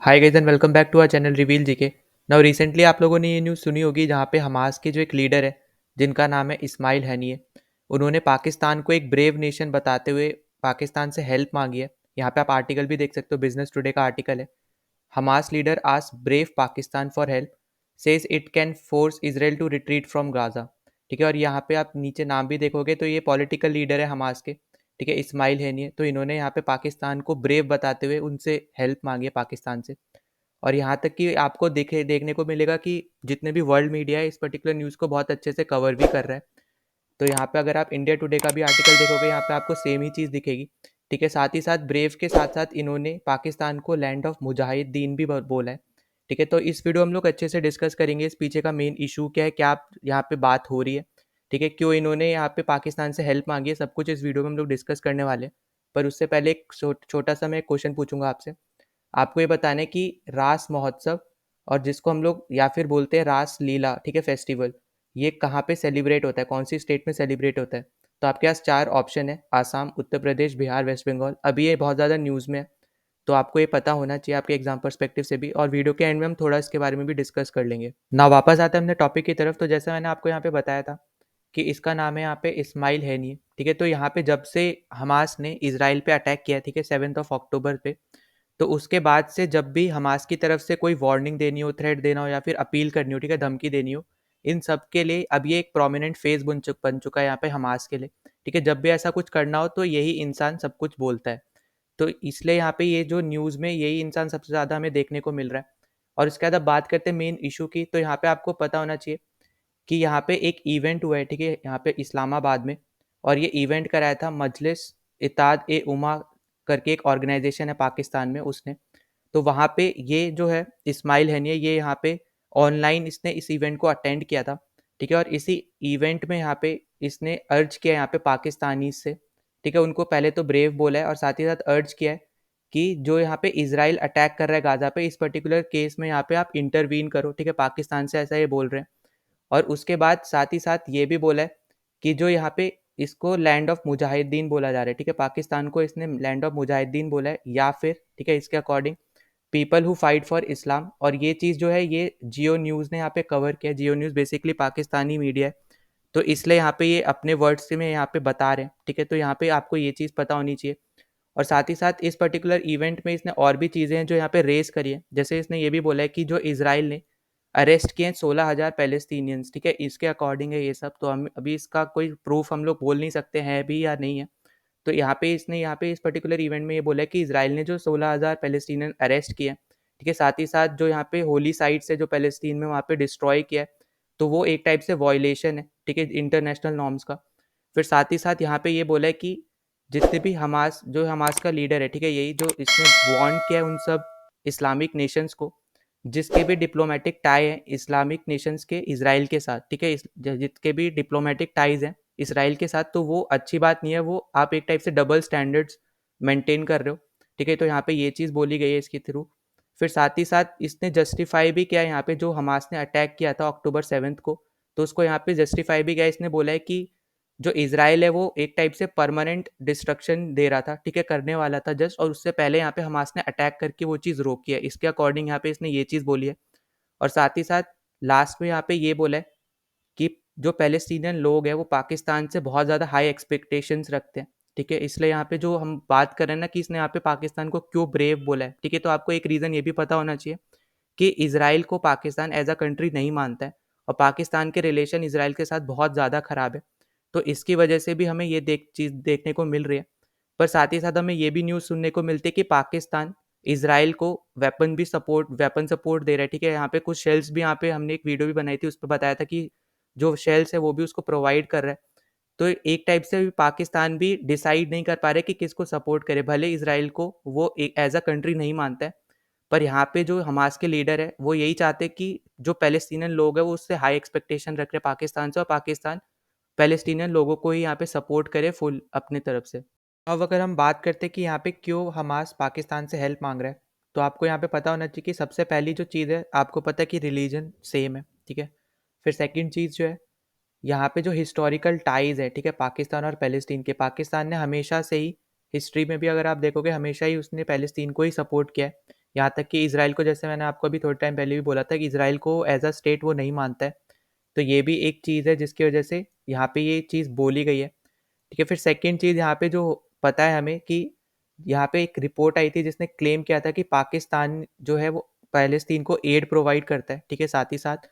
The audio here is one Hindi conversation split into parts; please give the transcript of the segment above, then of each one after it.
Hi guys and welcome back to our channel reveal GK. Now recently आप लोगों ने ये न्यूज़ सुनी होगी जहाँ पे हमास के जो एक लीडर है जिनका नाम है इस्माइल हनीय, उन्होंने पाकिस्तान को एक ब्रेव नेशन बताते हुए पाकिस्तान से हेल्प मांगी है। यहाँ पे आप आर्टिकल भी देख सकते हो, बिजनेस टुडे का आर्टिकल है। Hamas leader ask brave Pakistan for help, says it can force Israel to retreat from Gaza. ठीक है, और यहाँ पे आप नीचे नाम भी देखोगे तो ये पॉलिटिकल लीडर है हमास के। ठीक है, इस्माइल हैनी है। तो इन्होंने यहाँ पे पाकिस्तान को ब्रेव बताते हुए उनसे हेल्प मांगी है पाकिस्तान से। और यहाँ तक कि आपको देखने को मिलेगा कि जितने भी वर्ल्ड मीडिया है इस पर्टिकुलर न्यूज़ को बहुत अच्छे से कवर भी कर रहा है। तो यहाँ पे अगर आप इंडिया टुडे का भी आर्टिकल देखोगे, यहाँ पे आपको सेम ही चीज़ दिखेगी। ठीक है, साथ ही साथ ब्रेव के साथ साथ इन्होंने पाकिस्तान को लैंड ऑफ मुजाहिदीन भी बोला है। ठीक है, तो इस वीडियो हम लोग अच्छे से डिस्कस करेंगे इस पीछे का मेन इशू क्या है, क्या यहाँ पे बात हो रही है। ठीक है, क्यों इन्होंने यहाँ पे पाकिस्तान से हेल्प मांगी है, सब कुछ इस वीडियो में हम लोग डिस्कस करने वाले हैं। पर उससे पहले एक छोटा सा मैं क्वेश्चन पूछूंगा आपसे। आपको ये बताना है कि रास महोत्सव और जिसको हम लोग या फिर बोलते हैं रास लीला, ठीक है, फेस्टिवल, ये कहाँ पे सेलिब्रेट होता है, कौन सी स्टेट में सेलिब्रेट होता है। तो आपके पास चार ऑप्शन है: आसाम, उत्तर प्रदेश, बिहार, वेस्ट बंगाल। अभी ये बहुत ज़्यादा न्यूज़ में है, तो आपको ये पता होना चाहिए आपके एग्जाम पर्सपेक्टिव से भी। और वीडियो के एंड में हम थोड़ा इसके बारे में भी डिस्कस कर लेंगे ना। वापस आते हैं हमने टॉपिक की तरफ। तो जैसे मैंने आपको यहाँ पे बताया था कि इसका नाम है यहाँ पे इस्माइल हैनी। ठीक है, तो यहाँ पे जब से हमास ने इसराइल पे अटैक किया, ठीक है, 7 अक्टूबर पे, तो उसके बाद से जब भी हमास की तरफ से कोई वार्निंग देनी हो, थ्रेट देना हो या फिर अपील करनी हो, ठीक है, धमकी देनी हो, इन सब के लिए अब ये एक प्रोमिनेंट फेस बन चुका है यहाँ पे हमास के लिए। ठीक है, जब भी ऐसा कुछ करना हो तो यही इंसान सब कुछ बोलता है। तो इसलिए यहाँ पे ये जो न्यूज़ में यही इंसान सबसे ज़्यादा हमें देखने को मिल रहा है। और इसके बाद अब बात करते हैं मेन इशू की। तो यहाँ पे आपको पता होना चाहिए कि यहाँ पे एक इवेंट हुआ है, ठीक है, यहाँ पे इस्लामाबाद में। और ये इवेंट कराया था मजलिस इत्तेहाद ए उमा करके एक ऑर्गेनाइजेशन है पाकिस्तान में, उसने। तो वहाँ पे ये जो है इस्माइल हनीय, ये यहाँ पे ऑनलाइन इसने इस इवेंट को अटेंड किया था। ठीक है, और इसी इवेंट में यहाँ पे इसने अर्ज किया यहाँ पे पाकिस्तानी से, ठीक है, उनको पहले तो ब्रेव बोला है और साथ ही साथ अर्ज किया है कि जो यहाँ पे इसराइल अटैक कर रहा है गाजा पे, इस पर्टिकुलर केस में यहाँ पे आप इंटरवीन करो। ठीक है, पाकिस्तान से ऐसा ये बोल रहे हैं। और उसके बाद साथ ही साथ ये भी बोला है कि जो यहाँ पे इसको लैंड ऑफ मुजाहिदीन बोला जा रहा है, ठीक है, पाकिस्तान को इसने लैंड ऑफ मुजाहिदीन बोला है, या फिर ठीक है इसके according people who fight for इस्लाम। और ये चीज़ जो है ये जियो न्यूज़ ने यहाँ पे कवर किया। जियो न्यूज़ बेसिकली पाकिस्तानी मीडिया है, तो इसलिए यहाँ पे ये अपने वर्ड्स से में यहाँ पे बता रहे हैं। ठीक है, तो यहाँ पे आपको ये चीज़ पता होनी चाहिए। और साथ ही साथ इस पर्टिकुलर इवेंट में इसने और भी चीज़ें हैं जो यहाँ पे रेस करी है। जैसे इसने ये भी बोला है कि जो इसराइल ने अरेस्ट किए हैं 16,000 पैलेस्टीनियंस, ठीक है, इसके अकॉर्डिंग है ये सब। तो हम अभी इसका कोई प्रूफ हम लोग बोल नहीं सकते हैं भी या नहीं है। तो यहाँ पे इसने यहाँ पे इस पर्टिकुलर इवेंट में ये बोला है कि इसराइल ने जो 16,000 पैलेस्टीनियन अरेस्ट किए हैं, ठीक है, साथ ही साथ जो यहाँ पे होली साइट्स है जो पैलेस्टीन में, वहाँ पे डिस्ट्रॉय किया है, तो वो एक टाइप से वॉयलेशन है, ठीक है, इंटरनेशनल नॉर्म्स का। फिर साथ ही साथ यहाँ पे ये बोला है कि जितने भी हमास, जो हमास का लीडर है, ठीक है, यही जो इसने वार्न किया है उन सब इस्लामिक नेशंस को जिसके भी डिप्लोमेटिक टाई है इस्लामिक नेशंस के इसराइल के साथ, ठीक है, जिसके भी डिप्लोमेटिक टाइज हैं इसराइल के साथ, तो वो अच्छी बात नहीं है। वो आप एक टाइप से डबल स्टैंडर्ड्स मेंटेन कर रहे हो। ठीक है, तो यहाँ पे ये चीज़ बोली गई है इसके थ्रू। फिर साथ ही साथ इसने जस्टिफाई भी किया यहाँ पे जो हमास ने अटैक किया था October 7 को, तो उसको यहाँ पे जस्टिफाई भी किया। इसने बोला है कि जो इसराइल है वो एक टाइप से परमानेंट डिस्ट्रक्शन दे रहा था, ठीक है, करने वाला था जस्ट, और उससे पहले यहाँ पे हमास ने अटैक करके वो चीज़ रोकी है। इसके अकॉर्डिंग यहाँ पे इसने ये चीज़ बोली है। और साथ ही साथ लास्ट में यहाँ पे ये बोला है कि जो पैलेस्टीनियन लोग हैं वो पाकिस्तान से बहुत ज़्यादा हाई एक्सपेक्टेशंस रखते हैं। ठीक है, इसलिए यहाँ पे जो हम बात कर रहे हैं ना कि इसने यहाँ पे पाकिस्तान को क्यों ब्रेव बोला है, ठीक है, तो आपको एक रीज़न ये भी पता होना चाहिए कि इसराइल को पाकिस्तान एज अ कंट्री नहीं मानता है और पाकिस्तान के रिलेशन इसराइल के साथ बहुत ज़्यादा ख़राब है। तो इसकी वजह से भी हमें ये चीज़ देखने को मिल रही है। पर साथ ही साथ हमें ये भी न्यूज़ सुनने को मिलती है कि पाकिस्तान इसराइल को वेपन सपोर्ट दे रहा है। ठीक है, यहाँ पे कुछ शेल्स भी, यहाँ पे हमने एक वीडियो भी बनाई थी, उस पर बताया था कि जो शेल्स है वो भी उसको प्रोवाइड कर रहा है। तो एक टाइप से पाकिस्तान भी डिसाइड नहीं कर पा रहे कि किसको सपोर्ट करे। भले इसराइल को वो एक एज अ कंट्री नहीं मानता है, पर यहाँ पे जो हमास के लीडर है वो यही चाहते हैं कि जो पैलेस्टीनियन लोग है वो उससे हाई एक्सपेक्टेशन रख रहे हैं पाकिस्तान से, और पाकिस्तान पैलेस्टीनियन लोगों को ही यहाँ पे सपोर्ट करे फुल अपने तरफ से। अब अगर हम बात करते हैं कि यहाँ पे क्यों हमास पाकिस्तान से हेल्प मांग रहा है, तो आपको यहाँ पे पता होना चाहिए कि सबसे पहली जो चीज़ है, आपको पता है कि रिलीजन सेम है। ठीक है, फिर सेकंड चीज़ जो है, यहाँ पे जो हिस्टोरिकल टाइज है, ठीक है, पाकिस्तान और पैलेस्टीन के, पाकिस्तान ने हमेशा से ही हिस्ट्री में भी अगर आप देखोगे हमेशा ही उसने पैलेस्तीन को ही सपोर्ट किया है। यहाँ तक कि इज़राइल को, जैसे मैंने आपको अभी थोड़े टाइम पहले भी बोला था, कि इज़राइल को एज़ अ स्टेट वो नहीं मानता है। तो ये भी एक चीज़ है जिसकी वजह से यहाँ पे ये चीज़ बोली गई है। ठीक है, फिर सेकंड चीज़ यहाँ पे जो पता है हमें कि यहाँ पे एक रिपोर्ट आई थी जिसने क्लेम किया था कि पाकिस्तान जो है वो पैलेस्तीन को एड प्रोवाइड करता है, ठीक है? साथ ही साथ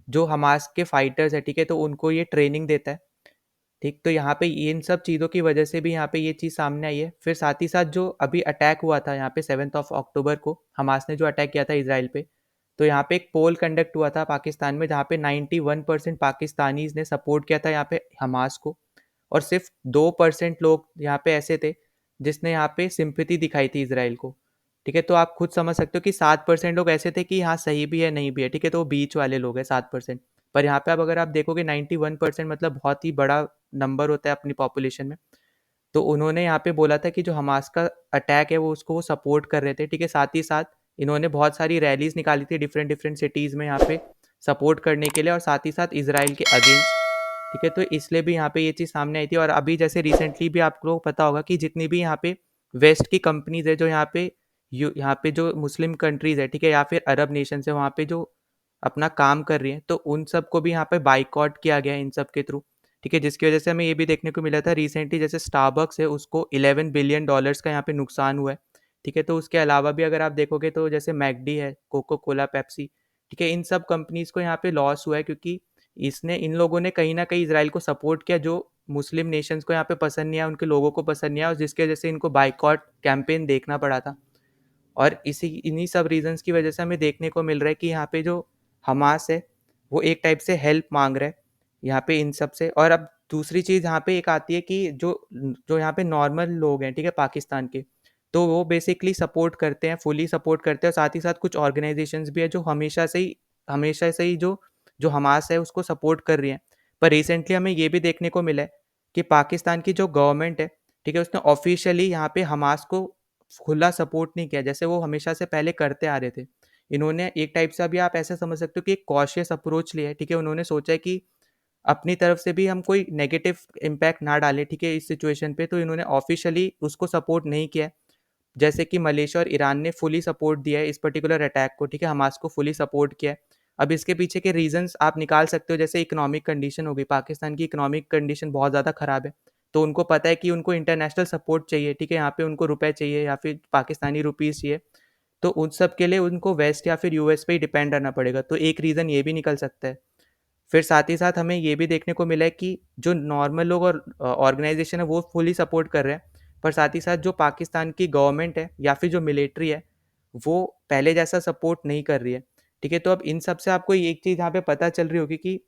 जो हमास के फाइटर्स हैं, ठीक है? तो उनको ये ट्रेनिंग देता है, ठीक? तो यहाँ पे इन सब चीज़ों की वजह से भी यहाँ पे ये चीज़ सामने आई है। फिर साथ ही साथ जो अभी अटैक हुआ था यहाँ पे 7th ऑफ अक्टूबर को, हमास ने जो अटैक किया था इज़राइल पे, तो यहाँ पे एक पोल कंडक्ट हुआ था पाकिस्तान में जहाँ पे 91% पाकिस्तानीज़ ने सपोर्ट किया था यहाँ पे हमास को, और सिर्फ 2% लोग यहाँ पे ऐसे थे जिसने यहाँ पे सिंपैथी दिखाई थी इज़राइल को। ठीक है, तो आप खुद समझ सकते हो कि 7% लोग ऐसे थे कि हाँ सही भी है नहीं भी है, ठीक है, तो वो बीच वाले लोग हैं 7%। पर यहाँ पे अब अगर आप देखोगे 91% मतलब बहुत ही बड़ा नंबर होता है अपनी पॉपुलेशन में। तो उन्होंने यहाँ पे बोला था कि जो हमास का अटैक है वो उसको वो सपोर्ट कर रहे थे, ठीक है। साथ ही साथ इन्होंने बहुत सारी रैलीज निकाली थी डिफरेंट डिफरेंट सिटीज़ में यहाँ पे सपोर्ट करने के लिए, और साथ ही साथ इसराइल के अगेंस्ट, ठीक है। तो इसलिए भी यहाँ पे ये चीज़ सामने आई थी। और अभी जैसे रिसेंटली भी आपको पता होगा कि जितनी भी यहाँ पे वेस्ट की कंपनीज है जो यहाँ पे जो मुस्लिम कंट्रीज है, ठीक है, या फिर अरब नेशन है वहाँ पे जो अपना काम कर रही है, तो उन सबको भी यहाँ पे बाइकआउट किया गया है इन सब के थ्रू, ठीक है। जिसकी वजह से हमें ये भी देखने को मिला था रिसेंटली, जैसे स्टारबक्स है उसको $11 बिलियन का यहाँ पे नुकसान हुआ है, ठीक है। तो उसके अलावा भी अगर आप देखोगे तो जैसे मैकडी है, कोको कोला, पेप्सी, ठीक है, इन सब कंपनीज को यहाँ पे लॉस हुआ है क्योंकि इसने इन लोगों ने कहीं ना कहीं इसराइल को सपोर्ट किया, जो मुस्लिम नेशंस को यहाँ पे पसंद नहीं आया, उनके लोगों को पसंद नहीं आया, और जिसकी वजह से इनको बाइकआउट कैंपेन देखना पड़ा था। और इन्हीं सब रीजंस की वजह से हमें देखने को मिल रहा है कि यहाँ पे जो हमास है वो एक टाइप से हेल्प मांग रहा है यहाँ पे इन सब से। और अब दूसरी चीज़ यहाँ पे एक आती है कि जो जो यहाँ पे नॉर्मल लोग हैं, ठीक है, पाकिस्तान के, तो वो बेसिकली सपोर्ट करते हैं, फुली सपोर्ट करते हैं। और साथ ही साथ कुछ ऑर्गेनाइजेशंस भी है जो हमेशा से ही जो जो हमास है उसको सपोर्ट कर रही हैं। पर रिसेंटली हमें ये भी देखने को मिला है कि पाकिस्तान की जो गवर्नमेंट है, ठीक है, उसने ऑफिशियली यहाँ पे हमास को खुला सपोर्ट नहीं किया जैसे वो हमेशा से पहले करते आ रहे थे। इन्होंने एक टाइप से, अभी आप ऐसा समझ सकते हो कि एक कॉशियस अप्रोच लिया है, ठीक है। उन्होंने सोचा है कि अपनी तरफ से भी हम कोई नेगेटिव इम्पैक्ट ना डालें, ठीक है, इस सिचुएशन पे, तो इन्होंने ऑफिशियली उसको सपोर्ट नहीं किया है। जैसे कि मलेशिया और ईरान ने फुली सपोर्ट दिया है इस पर्टिकुलर अटैक को, ठीक है, हमास को फुली सपोर्ट किया है। अब इसके पीछे के रीजंस आप निकाल सकते हो, जैसे इकोनॉमिक कंडीशन हो गई, पाकिस्तान की इकोनॉमिक कंडीशन बहुत ज़्यादा ख़राब है, तो उनको पता है कि उनको इंटरनेशनल सपोर्ट चाहिए, ठीक है, यहाँ पे उनको रुपए चाहिए या फिर पाकिस्तानी रुपीज़ चाहिए, तो उन सब के लिए उनको वेस्ट या फिर यूएस पे ही डिपेंड रहना पड़ेगा, तो एक रीज़न ये भी निकल सकता है। फिर साथ ही साथ हमें ये भी देखने को मिला है कि जो नॉर्मल लोग और ऑर्गेनाइजेशन है वो फुली सपोर्ट कर रहे हैं, पर साथ ही साथ जो पाकिस्तान की गवर्नमेंट है या फिर जो मिलिट्री है वो पहले जैसा सपोर्ट नहीं कर रही है, ठीक है। तो अब इन सब से आपको एक चीज़ यहाँ पे पता चल रही होगी कि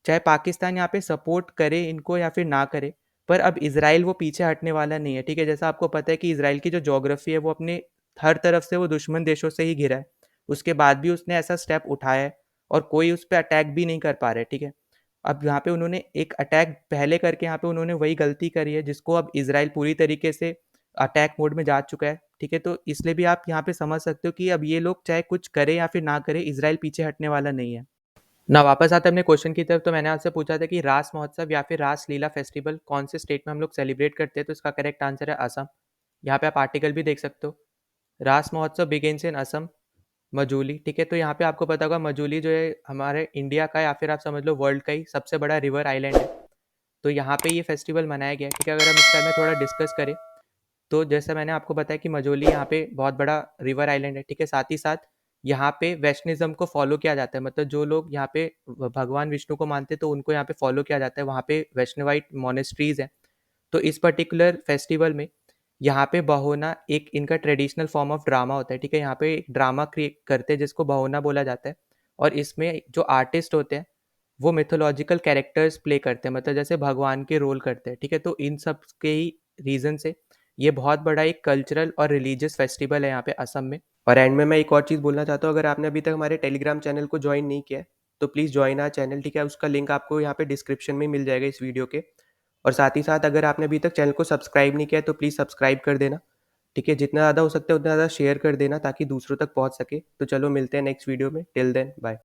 चाहे पाकिस्तान यहाँ पे सपोर्ट करे इनको या फिर ना करे, पर अब इसराइल वो पीछे हटने वाला नहीं है, ठीक है। जैसा आपको पता है कि इसराइल की जो ज्योग्राफी है वो अपने हर तरफ से वो दुश्मन देशों से ही घिरा है, उसके बाद भी उसने ऐसा स्टेप उठाया है और कोई उस पर अटैक भी नहीं कर पा रहे, ठीक है। अब यहाँ पे उन्होंने एक अटैक पहले करके यहाँ पे उन्होंने वही गलती करी है जिसको अब इसराइल पूरी तरीके से अटैक मोड में जा चुका है, ठीक है। तो इसलिए भी आप यहाँ पे समझ सकते हो कि अब ये लोग चाहे कुछ करे या फिर ना करे, इसराइल पीछे हटने वाला नहीं है ना। वापस आते अपने क्वेश्चन की तरफ, तो मैंने आपसे पूछा था कि रास महोत्सव या फिर रास लीला फेस्टिवल कौन से स्टेट में हम लोग सेलिब्रेट करते हैं, तो इसका करेक्ट आंसर है असम। यहाँ पे आप आर्टिकल भी देख सकते हो, रास महोत्सव बिगिन्स इन असम, मजूली, ठीक है। तो यहाँ पे आपको पता होगा मजूली जो है हमारे इंडिया का या फिर आप समझ लो वर्ल्ड का ही सबसे बड़ा रिवर आइलैंड है, तो यहाँ पे ये फेस्टिवल मनाया गया है, ठीक है। अगर हम इसके बारे में थोड़ा डिस्कस करें तो जैसा मैंने आपको बताया कि मजोली यहाँ पे बहुत बड़ा रिवर आइलैंड है, ठीक है। साथ ही साथ यहाँ पे वैष्णिज्म को फॉलो किया जाता है, मतलब जो लोग यहाँ पे भगवान विष्णु को मानते हैं तो उनको यहाँ पे फॉलो किया जाता है, वहाँ पे वैष्णवाइट मोनेस्ट्रीज हैं। तो इस पर्टिकुलर फेस्टिवल में यहाँ पे बहोना एक इनका ट्रेडिशनल फॉर्म ऑफ ड्रामा होता है, ठीक है। यहाँ पे एक ड्रामा क्रिएट करते हैं जिसको बहोना बोला जाता है, और इसमें जो आर्टिस्ट होते हैं वो मिथोलॉजिकल कैरेक्टर्स प्ले करते हैं, मतलब जैसे भगवान के रोल करते हैं, ठीक है। तो इन सब के ही रीज़न से ये बहुत बड़ा एक कल्चरल और रिलीजियस फेस्टिवल है यहाँ पे असम में। और एंड में मैं एक और चीज़ बोलना चाहता हूँ, अगर आपने अभी तक हमारे टेलीग्राम चैनल को ज्वाइन नहीं किया है तो प्लीज़ ज्वाइन आवर चैनल, ठीक है। उसका लिंक आपको यहाँ पे डिस्क्रिप्शन में मिल जाएगा इस वीडियो के। और साथ ही साथ अगर आपने अभी तक चैनल को सब्सक्राइब नहीं किया है तो प्लीज़ सब्सक्राइब कर देना, ठीक है। जितना ज़्यादा हो सकता है उतना ज़्यादा शेयर कर देना ताकि दूसरों तक पहुँच सके। तो चलो मिलते हैं नेक्स्ट वीडियो में, टिल देन बाय।